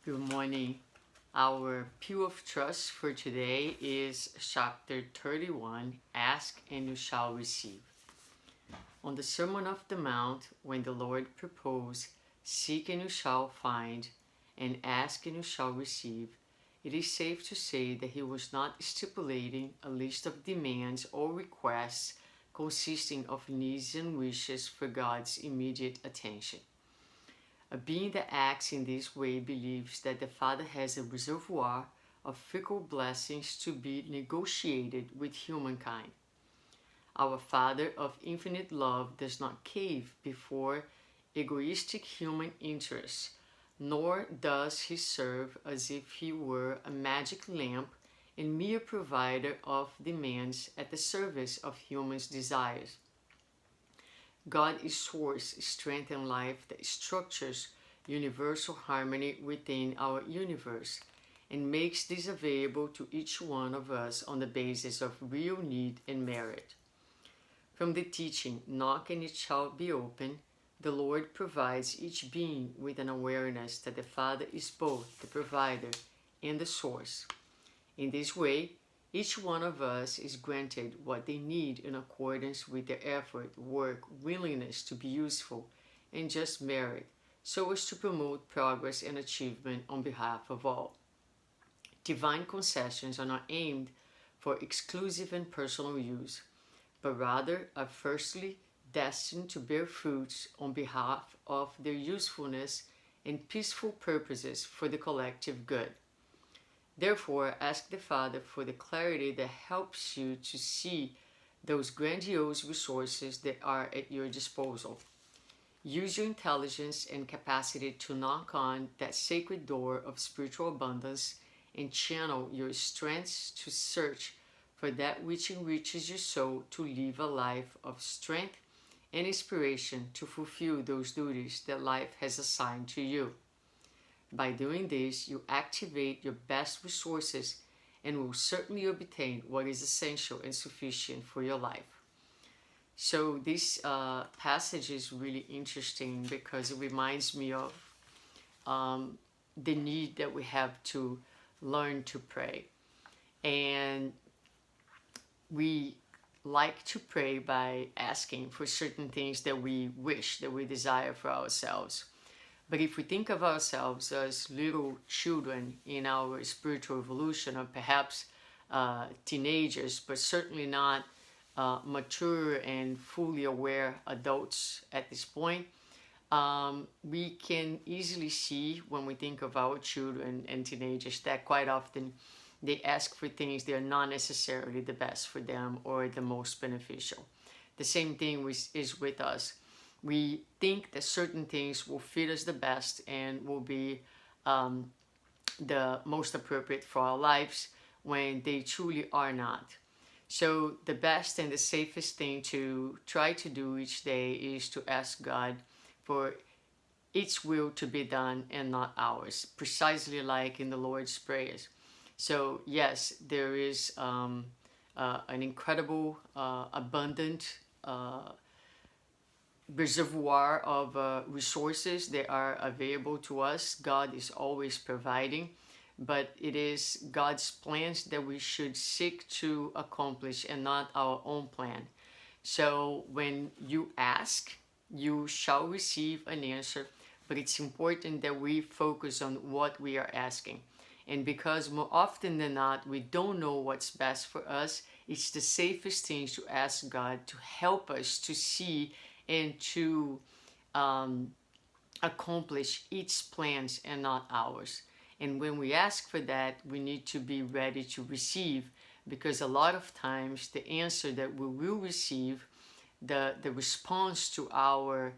Good morning. Our pew of trust for today is chapter 31, Ask and you shall receive. On the Sermon of the Mount, when the Lord proposed, Seek and you shall find, and ask and you shall receive, it is safe to say that he was not stipulating a list of demands or requests consisting of needs and wishes for God's immediate attention. A being that acts in this way believes that the Father has a reservoir of fickle blessings to be negotiated with humankind. Our Father of infinite love does not cave before egoistic human interests, nor does he serve as if he were a magic lamp and mere provider of demands at the service of humans' desires. God is source, strength, and life that structures universal harmony within our universe and makes this available to each one of us on the basis of real need and merit. From the teaching, Knock and it shall be open, the Lord provides each being with an awareness that the Father is both the provider and the source. In this way, each one of us is granted what they need in accordance with their effort, work, willingness to be useful, and just merit, so as to promote progress and achievement on behalf of all. Divine concessions are not aimed for exclusive and personal use, but rather are firstly destined to bear fruits on behalf of their usefulness and peaceful purposes for the collective good. Therefore, ask the Father for the clarity that helps you to see those grandiose resources that are at your disposal. Use your intelligence and capacity to knock on that sacred door of spiritual abundance and channel your strengths to search for that which enriches your soul to live a life of strength and inspiration to fulfill those duties that life has assigned to you. By doing this, you activate your best resources and will certainly obtain what is essential and sufficient for your life. So this passage is really interesting because it reminds me of the need that we have to learn to pray. And we like to pray by asking for certain things that we wish, that we desire for ourselves. But if we think of ourselves as little children in our spiritual evolution, or perhaps teenagers, but certainly not mature and fully aware adults at this point, we can easily see when we think of our children and teenagers that quite often they ask for things that are not necessarily the best for them or the most beneficial. The same thing is with us. We think that certain things will fit us the best and will be the most appropriate for our lives when they truly are not. So the best and the safest thing to try to do each day is to ask God for its will to be done and not ours, precisely like in the Lord's Prayers. So yes, there is an incredible, abundant reservoir of resources that are available to us. God is always providing, but it is God's plans that we should seek to accomplish and not our own plan. So when you ask, you shall receive an answer, but it's important that we focus on what we are asking. And because more often than not, we don't know what's best for us, it's the safest thing to ask God to help us to see and to accomplish its plans and not ours. And when we ask for that, we need to be ready to receive, because a lot of times the answer that we will receive, the response to our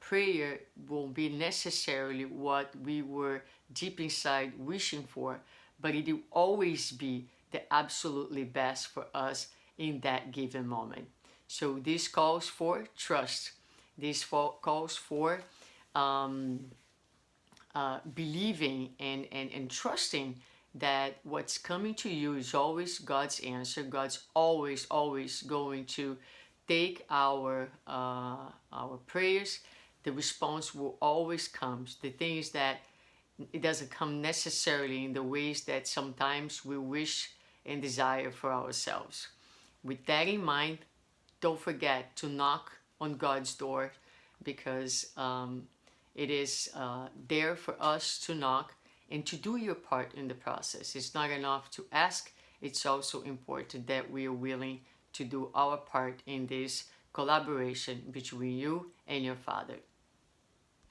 prayer won't be necessarily what we were deep inside wishing for, but it will always be the absolutely best for us in that given moment. So this calls for trust. This calls for believing and trusting that what's coming to you is always God's answer. God's always going to take our prayers. The response will always come. The things that it doesn't come necessarily in the ways that sometimes we wish and desire for ourselves. With that in mind, don't forget to knock on God's door, because it is there for us to knock and to do your part in the process. It's not enough to ask, it's also important that we are willing to do our part in this collaboration between you and your Father.